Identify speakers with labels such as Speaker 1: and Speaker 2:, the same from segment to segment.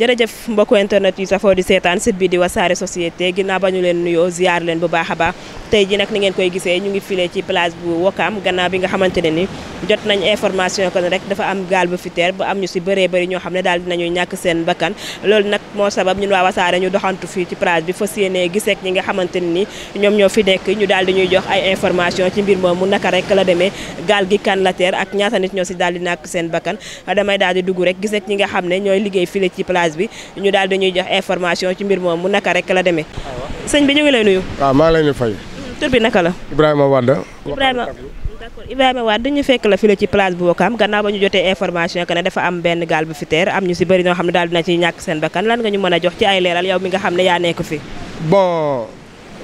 Speaker 1: jërëjëf mbokku internet yi safoo di seetaan site bi di Wassare Société ginnaaw ba ñu leen nuyoo ziar leen bu baax a baax tey ji nag ni ngeen koy gisee ñu ngi file ci place bu Ouakam gannaaw bi nga xamante ne ni jot nañ information que ne rek dafa am gaal bu fi teer ba am ñu si bëree bëri ñoo xam ne daal dinañuy ñàkk seen bakkan loolu nag moo sabab ñun waa Wassare ñu doxantu fii ci place bi fas yéene giseek ñi nga xamante ne ni ñoom ñoo fi nekk ñu daal di ñuy jox ay information ci mbir moomu naka rek la demee gaal gi kan la teer ak ñaata nit ñoo si daal di ñàkk seen bakkan damay daal di dugg rek giseek ñi nga xam ne ñooy liggéey file ci place bi ñu daal di ñuy jox information ci mbir moom mu naka rek la demee sëñ bi ñu ngi lay nuyu.
Speaker 2: waaw maa ngi leen di fay.
Speaker 1: tur bi naka la.
Speaker 2: Ibrahima Wade.
Speaker 1: Ibrahima Wade dañu fekk la fii ci place bu Ouakam gannaaw ba ñu jotee information que ne dafa am benn gaal bu fi teer am ñu si bëri ñoo xam ne daal dina ci ñàkk seen bakkan lan nga ñu mën a jox ci ay leeral yow mi nga xam ne yaa nekk fi.
Speaker 2: bon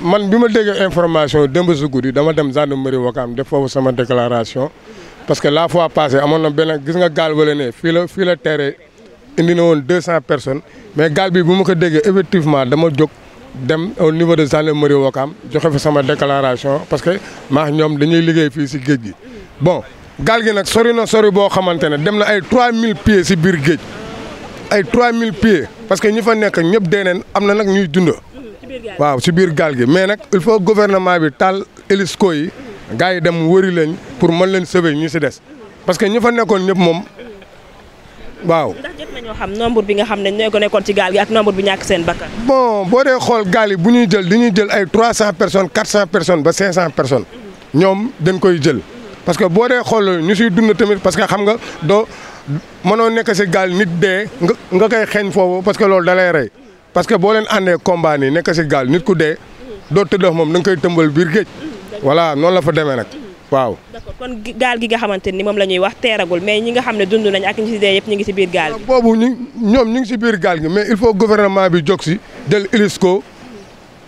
Speaker 2: man bi ma déggee information démb si guddi dama dem gendarmerie Ouakam def foofu sama déclaration parce que la fois passée amoon na benn gis nga gaal wala ne fii la teeree indi na woon 200 personnes mais gaal bi bu ma ko déggee effectivement dama jóg dem au niveau de gendarmerie Ouakam joxe fa sama déclaration parce que maa ñoom dañuy liggéey fii si géej gi. bon gaal gi nag sori na sori boo xamante ne dem na ay 3000 pieds si biir géej ay 3000 pieds parce que ñi fa nekk ñëpp dee neen am na nag ñuy dund. waaw si biir gaal gi mais nag il faut gouvernement bi taal hélico yi gars yi dem wëri leen pour mën leen sauver ñu si des parce que ñi fa nekkoon ñëpp moom. waaw
Speaker 1: ndax jot nañoo xam nombre bi nga xam ne ñoo ko nekkoon ci gaal gi ak nombre bi ñàkk seen bakkan.
Speaker 2: bon boo dee xool gaal yi bu ñuy jël dañuy jël ay 300 personnes 400 personnes ba 500 personnes ñoom dañ koy jël parce que boo dee xool ñu siy dund tamit parce que xam nga doo mënoo nekk si gaal nit dee nga koy xeeñ foofu parce que loolu da lay rey parce que boo leen àndee combat nii nekk si gaal nit ku dee doo tëddoo moom da nga koy tëmbal biir géej voilà noonu la fa demee nag. waaw
Speaker 1: d'accord kon gaal gi nga xamante ni moom la ñuy wax teeragul mais ñi nga xam ne dund nañ ak ñi ci dee yëpp ñu ngi ci biir gaal gi.
Speaker 2: boobu ñoom ñu ngi ci biir gaal gi mais il faut gouvernement bi jóg si jël hélico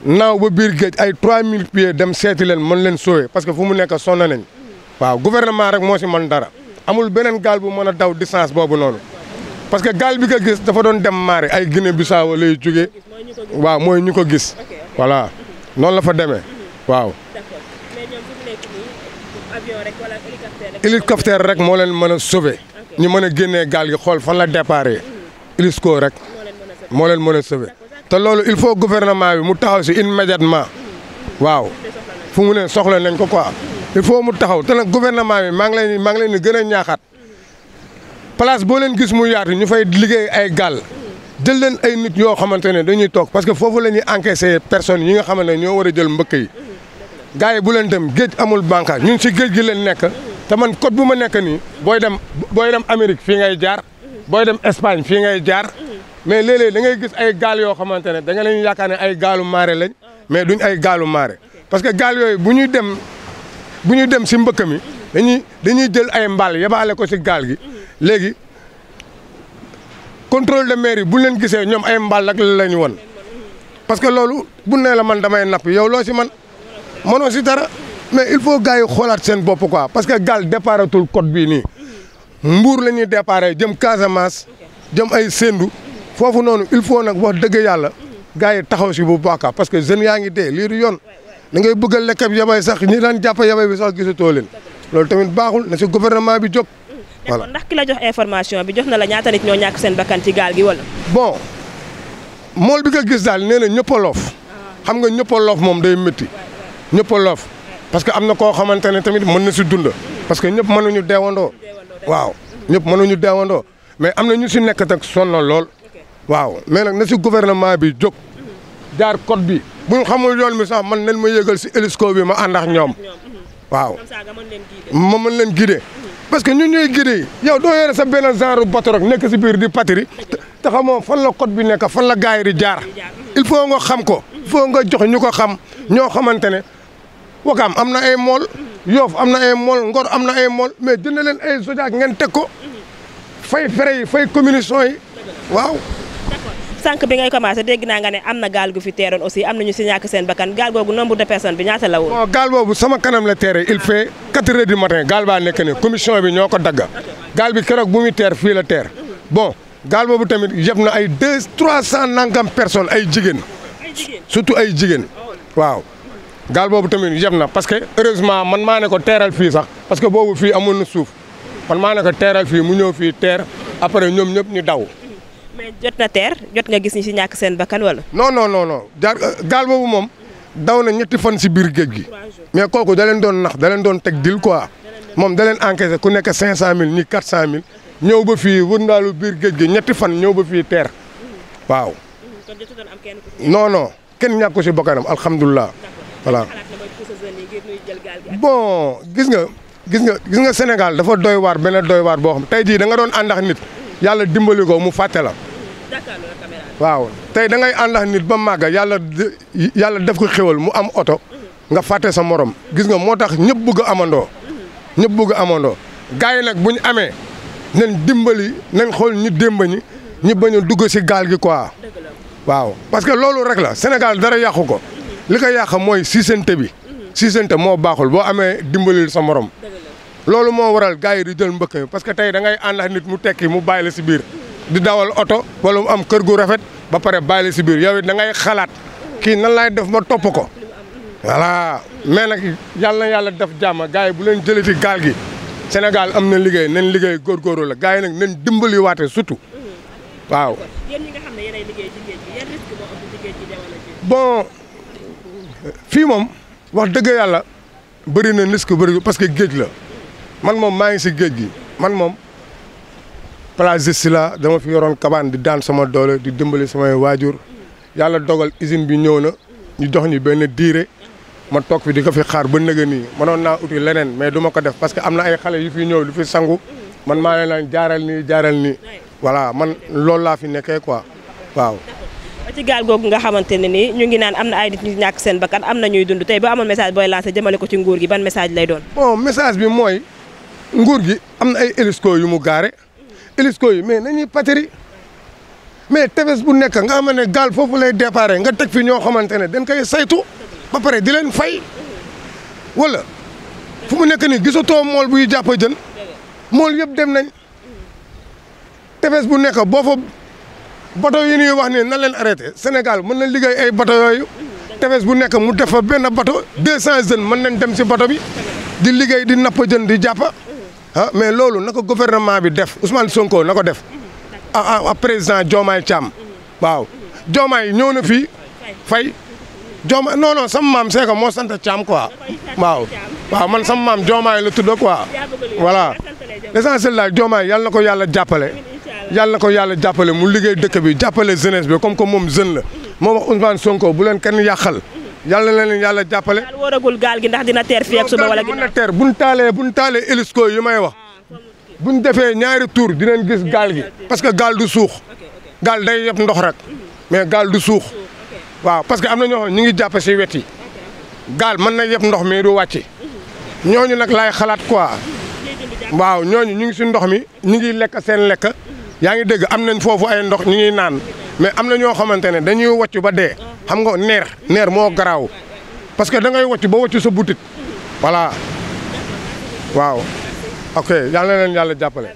Speaker 2: naaw ba biir géej ay 3000 pieds dem seeti leen mën leen sauver parce que fu mu nekk sonn nañ waaw gouvernement rek moo ci mën dara amul beneen gaal bu mën a daw distance boobu noonu parce que gaal bi nga gis dafa doon dem maare ay Guinée Bissau lay jógee waaw mooy ñu ko gis voilà noonu la fa demee waaw. hélicoptère rek moo leen mën a sauver ñu mën a génnee gaal gi xool fan la déparé hélico rek moo leen mën a sauver te loolu il faut gouvernement bi mu taxaw si immédiatement waaw fu mu ne soxla nañ ko quoi il faut mu taxaw te nag gouvernement bi maa ngi leen di gën a ñaaxaat place boo leen gis mu yaatu ñu fay liggéey ay gaal jël leen ay nit yoo xamante ne dañuy toog parce que foofu la ñuy encaisser personnes yi nga xamante ne ñoo war a jël mbëkk yi gars yi bu leen dem géej amul bànqaas ñun si géej gi leen nekk te man côte bu ma nekk nii booy dem Amérique fii ngay jaar booy dem Espagne fii ngay jaar mais léeg-léeg da ngay gis ay gaal yoo xamante ne da nga leen yaakaar ne ay gaalu marée lañ mais duñ ay gaalu marée parce que gaal yooyu bu ñuy dem si mbëkk mi dañuy jël ay mbaal yebaale ko si gaal gi léegi contrôle de mer yi bu leen gisee ñoom ay mbaal rek la ñu won parce que loolu bu nee la man damay napp yow loo si man mënoo si dara mais il faut gars yi xoolaat seen bopp quoi parce que gaal déparatul côte bii nii Mbour la ñuy déparé jëm Casamance jëm ay Sendou foofu noonu il faut nag wax dëgg yàlla gars yi taxaw si bu baax parce que jeunes yaa ngi dee lii du yoon da ngay bëgg a lekk ab yabay sax ñi daan jàpp yabay bi sax gisatoo leen loolu tamit baaxul na si gouvernement bi jóg.
Speaker 1: voilà ndax ki la jox information bi jox na la ñaata nit ñoo ñàkk seen bakkan ci gaal gi wala.
Speaker 2: bon mool bi nga gis daal nee na ñëpp a loof xam nga ñëpp a loof moom day métti. ñëpp a loof parce que am na koo xamante ne tamit mën na si dund parce que ñëpp mënuñu deewandoo waaw ñëpp mënuñu deewandoo mais am na ñu si nekk tak sonn lool waaw mais nag na si gouvernement bi jóg jaar code bi bu ñu xamul yoon mi sax man nañ ma yëgal si hélico bi ma ànd ak ñoom waaw ma mën leen guider parce que ñun ñooy guider yi yow doo yore sa benn genre bateau rek nekk si biir di patiri te xamoo fan la code bi nekk fan la gars yi di jaar il faut nga xam ko il faut nga jox ñu ko xam ñoo xamante ne Ouakam am na ay mool Yoff am na ay mool Ngor am na ay mool mais jënd leen ay Zodiac ngeen teg ko fay frais yi fay communication yi waaw.
Speaker 1: sànq bi ngay commencé dégg naa nga ne am na gaal gu fi teeroon aussi am na ñu si ñàkk seen bakkan gaal googu nombre de personnes bi ñaata la woon.
Speaker 2: bon gaal boobu sama kanam la teere il fait 4 heures du matin gaal baa nekk ne commission bi ñoo ko dagga gaal bi keroog bu muy teer fii la teer bon gaal boobu tamit yeb na ay 300 nangam personnes ay jigéen surtout ay jigéen waaw. gaal boobu tamit yem na parce que heureusement man maa ne ko teeral fii sax parce que boobu fii amoon na suuf man maa ne ko teeral fii mu ñëw fii teer après ñoom ñëpp ñu daw
Speaker 1: mais jot na teer jot nga gis ñi si ñàkk seen bakkan wala.
Speaker 2: non jaar gaal boobu moom daw na ñetti fan si biir géej gi mais kooku da leen doon nax da leen doon teg dil quoi moom da leen encaissé ku nekk 500000 ñi 400000 ñëw ba fii wëndaalu biir géej gi ñetti fan ñëw ba fii teer waaw. non kenn ñàkku si bakkanam alhamdulilah. voilà bon gis nga Sénégal dafa doy waar benn doy waar boo xam tey jii da nga doon àndax nit yàlla dimbali ko mu fàtte la. waaw tey da ngay àndax nit ba màgga yàlla def ko xéwal mu am oto nga fàtte sa morom gis nga moo tax ñëpp bëgg a amandoo ñëpp bëgg a amandoo gars yi nag bu ñu amee nañ dimbali nañ xool ñu démb ñi bañ a dugg si gaal gi quoi waaw parce que loolu rek la Sénégal dara yàqu ko li ko yàq mooy siisante bi siisante moo baaxul boo amee dimbalil sa morom loolu moo waral gars yi di jël mbëkk mi parce que tey da ngay àndax nit mu tekki mu bàyyi la si biir di dawal oto wala mu am kër gu rafet ba pare bàyyi la si biir yow it da ngay xalaat kii nan laay def ma topp ko voilà mais nag yàlla na yàlla def jàmm gars yi bu leen jëlee ci gaal gi Sénégal am na liggéey nañ liggéey góorgóorlu la gars yi nag nañ dimbali waate surtout waaw.
Speaker 1: yéen ñi nga xam ne yéenay liggéey ci géej gi yan risque moo am ci géej gi jamono ji.
Speaker 2: bon fii moom wax dëgg yàlla bëri na risque bëri parce que géej la man moom maa ngi si géej gi man moom. plagiste la dama fi yoroon kabaan di daan sama doole di dimbali samay waajur yàlla dogal usine bi ñëw na ñu jox ñu benn diire ma toog fi di ko fi xaar ba nëga nii mënoon naa uti leneen mais du ma ko def parce que am na ay xale yu fi ñëw lu fi sangu man maa leen naan jaaral nii voilà man loolu laa fi nekkee quoi waaw.
Speaker 1: ci gaal googu nga xamante ne ni ñu ngi naan am na ay nit ñu ñàkk seen bakkan am na ñuy dund tey boo amoon message booy lancé jëmale ko ci nguur gi ban message lay doon.
Speaker 2: bon message bi mooy nguur gi am na ay hélico yu mu gaare hélico yi mais nañuy pateri mais tefes bu nekk nga xam ne gaal foofu lay déparé nga teg fi ñoo xamante ne dañ koy saytu ba pare di leen fay wala fu mu nekk nii gisatoo mool buy jàpp jën mool yëpp dem nañ tefes bu nekk boo fa bateau yi ñuy wax ne na leen arrêté Sénégal mën na liggéey ay bateau yooyu tefes bu nekk mu def fa benn bateau 200 jeunes mën nañ dem si bateau bi di liggéey di napp jën di jàpp ah mais loolu na ko gouvernement bi def Ousmane Sonko na ko def a président Diomaye Thiam waaw Diomaye ñëw na fii fay Diomaye non sama maam c'est que moo sant Thiam quoi waaw man sama maam Diomaye la tudd quoi voilà l'essentiel la Diomaye yàlla na ko yàlla jàppale mu liggéey dëkk bi jàppale jeunesse bi comme que moom jeune la moo wax Ousmane Sonko bu leen kenn yàqal yàlla na leen yàlla jàppale.
Speaker 1: daal wóoragul gaal gi ndax dina teer fii ak suba wala ginnaaw.
Speaker 2: mën na teer buñ taalee hélico yi may wax buñ defee ñaari tour dinañ gis gaal gi parce que gaal du suux gaal day yeb ndox rek mais gaal du suux waaw parce que am na ñoo xam ñu ngi jàpp si wet yi gaal mën na yeb ndox mi du wàcc ñooñu nag laay xalaat quoi waaw ñooñu ñu ngi si ndox mi ñu ngi lekk seen lekk yaa ngi dégg am nañ foofu ay ndox ñu ngi naan mais am na ñoo xamante ne dañuy wàcc ba dee. xam nga neer moo garaaw parce que da ngay wàcc ba wàcc sa butit voilà waaw ok yàlla na leen yàlla jàppale.